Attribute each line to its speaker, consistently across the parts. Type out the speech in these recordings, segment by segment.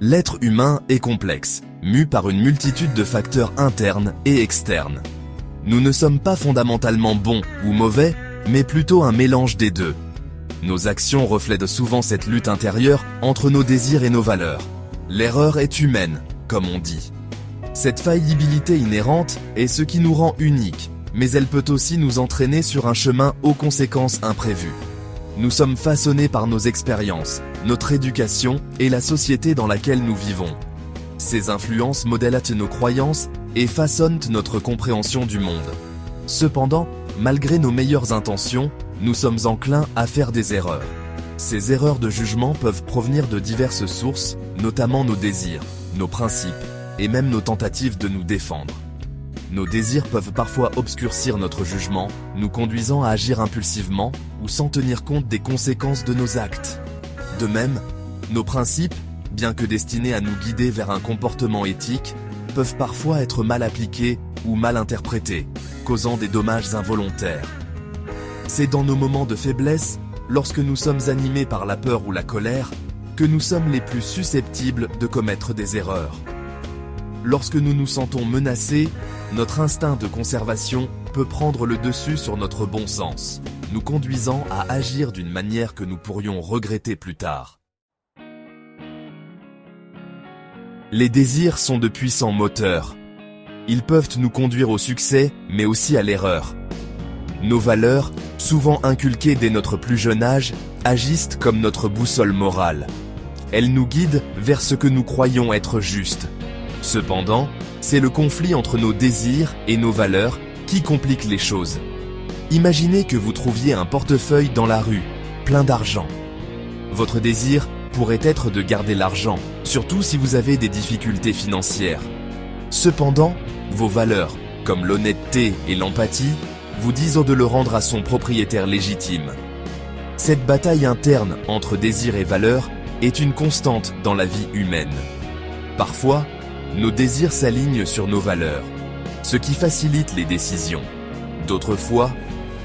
Speaker 1: L'être humain est complexe, mu par une multitude de facteurs internes et externes. Nous ne sommes pas fondamentalement bons ou mauvais, mais plutôt un mélange des deux. Nos actions reflètent souvent cette lutte intérieure entre nos désirs et nos valeurs. L'erreur est humaine, comme on dit. Cette faillibilité inhérente est ce qui nous rend uniques, mais elle peut aussi nous entraîner sur un chemin aux conséquences imprévues. Nous sommes façonnés par nos expériences, notre éducation et la société dans laquelle nous vivons. Ces influences modèlent nos croyances et façonnent notre compréhension du monde. Cependant, malgré nos meilleures intentions, nous sommes enclins à faire des erreurs. Ces erreurs de jugement peuvent provenir de diverses sources, notamment nos désirs, nos principes et même nos tentatives de nous défendre. Nos désirs peuvent parfois obscurcir notre jugement, nous conduisant à agir impulsivement ou sans tenir compte des conséquences de nos actes. De même, nos principes, bien que destinés à nous guider vers un comportement éthique, peuvent parfois être mal appliqués ou mal interprétés, causant des dommages involontaires. C'est dans nos moments de faiblesse, lorsque nous sommes animés par la peur ou la colère, que nous sommes les plus susceptibles de commettre des erreurs. Lorsque nous nous sentons menacés, notre instinct de conservation peut prendre le dessus sur notre bon sens, nous conduisant à agir d'une manière que nous pourrions regretter plus tard. Les désirs sont de puissants moteurs. Ils peuvent nous conduire au succès, mais aussi à l'erreur. Nos valeurs, souvent inculquées dès notre plus jeune âge, agissent comme notre boussole morale. Elles nous guident vers ce que nous croyons être juste. Cependant, c'est le conflit entre nos désirs et nos valeurs qui complique les choses. Imaginez que vous trouviez un portefeuille dans la rue, plein d'argent. Votre désir pourrait être de garder l'argent, surtout si vous avez des difficultés financières. Cependant, vos valeurs, comme l'honnêteté et l'empathie, vous disent de le rendre à son propriétaire légitime. Cette bataille interne entre désir et valeurs est une constante dans la vie humaine. Parfois, nos désirs s'alignent sur nos valeurs, ce qui facilite les décisions. D'autres fois,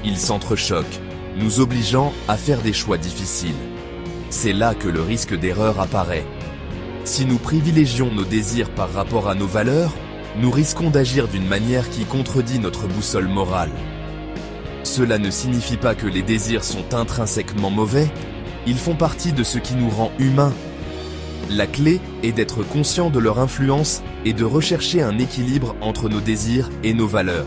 Speaker 1: ils s'entrechoquent, nous obligeant à faire des choix difficiles. C'est là que le risque d'erreur apparaît. Si nous privilégions nos désirs par rapport à nos valeurs, nous risquons d'agir d'une manière qui contredit notre boussole morale. Cela ne signifie pas que les désirs sont intrinsèquement mauvais, ils font partie de ce qui nous rend humains. La clé est d'être conscient de leur influence et de rechercher un équilibre entre nos désirs et nos valeurs.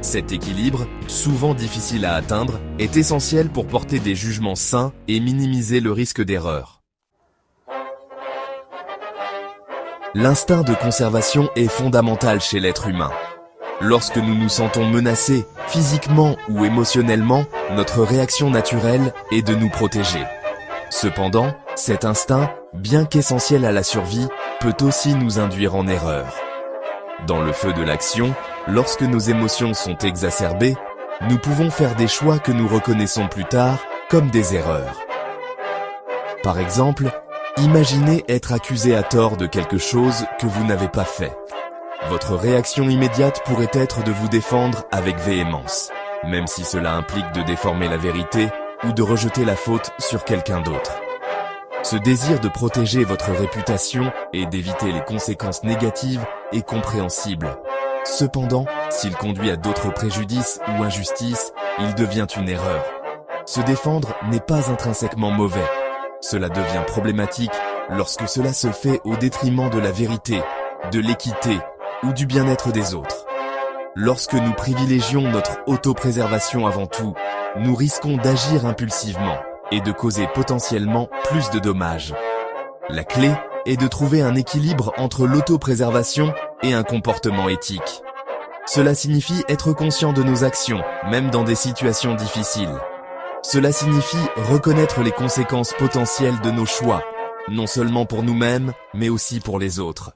Speaker 1: Cet équilibre, souvent difficile à atteindre, est essentiel pour porter des jugements sains et minimiser le risque d'erreur. L'instinct de conservation est fondamental chez l'être humain. Lorsque nous nous sentons menacés, physiquement ou émotionnellement, notre réaction naturelle est de nous protéger. Cependant, cet instinct, bien qu'essentiel à la survie, peut aussi nous induire en erreur. Dans le feu de l'action, lorsque nos émotions sont exacerbées, nous pouvons faire des choix que nous reconnaissons plus tard comme des erreurs. Par exemple, imaginez être accusé à tort de quelque chose que vous n'avez pas fait. Votre réaction immédiate pourrait être de vous défendre avec véhémence, même si cela implique de déformer la vérité ou de rejeter la faute sur quelqu'un d'autre. Ce désir de protéger votre réputation et d'éviter les conséquences négatives est compréhensible. Cependant, s'il conduit à d'autres préjudices ou injustices, il devient une erreur. Se défendre n'est pas intrinsèquement mauvais. Cela devient problématique lorsque cela se fait au détriment de la vérité, de l'équité ou du bien-être des autres. Lorsque nous privilégions notre autopréservation avant tout, nous risquons d'agir impulsivement et de causer potentiellement plus de dommages. La clé est de trouver un équilibre entre l'autopréservation et un comportement éthique. Cela signifie être conscient de nos actions, même dans des situations difficiles. Cela signifie reconnaître les conséquences potentielles de nos choix, non seulement pour nous-mêmes, mais aussi pour les autres.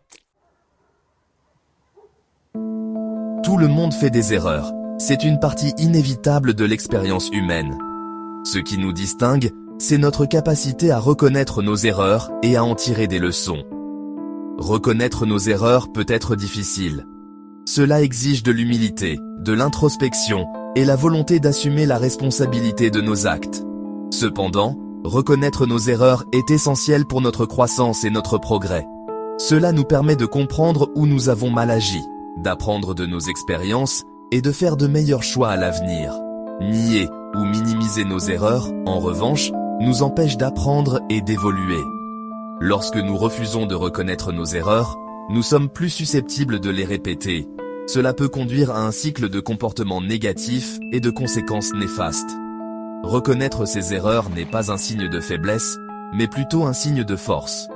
Speaker 1: Tout le monde fait des erreurs. C'est une partie inévitable de l'expérience humaine. Ce qui nous distingue, c'est notre capacité à reconnaître nos erreurs et à en tirer des leçons. Reconnaître nos erreurs peut être difficile. Cela exige de l'humilité, de l'introspection et la volonté d'assumer la responsabilité de nos actes. Cependant, reconnaître nos erreurs est essentiel pour notre croissance et notre progrès. Cela nous permet de comprendre où nous avons mal agi, d'apprendre de nos expériences et de faire de meilleurs choix à l'avenir. Nier ou minimiser nos erreurs, en revanche, nous empêche d'apprendre et d'évoluer. Lorsque nous refusons de reconnaître nos erreurs, nous sommes plus susceptibles de les répéter. Cela peut conduire à un cycle de comportements négatifs et de conséquences néfastes. Reconnaître ses erreurs n'est pas un signe de faiblesse, mais plutôt un signe de force.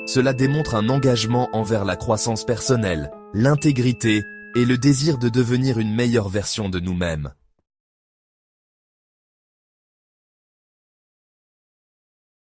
Speaker 1: Cela démontre un engagement envers la croissance personnelle, l'intégrité et le désir de devenir une meilleure version de nous-mêmes.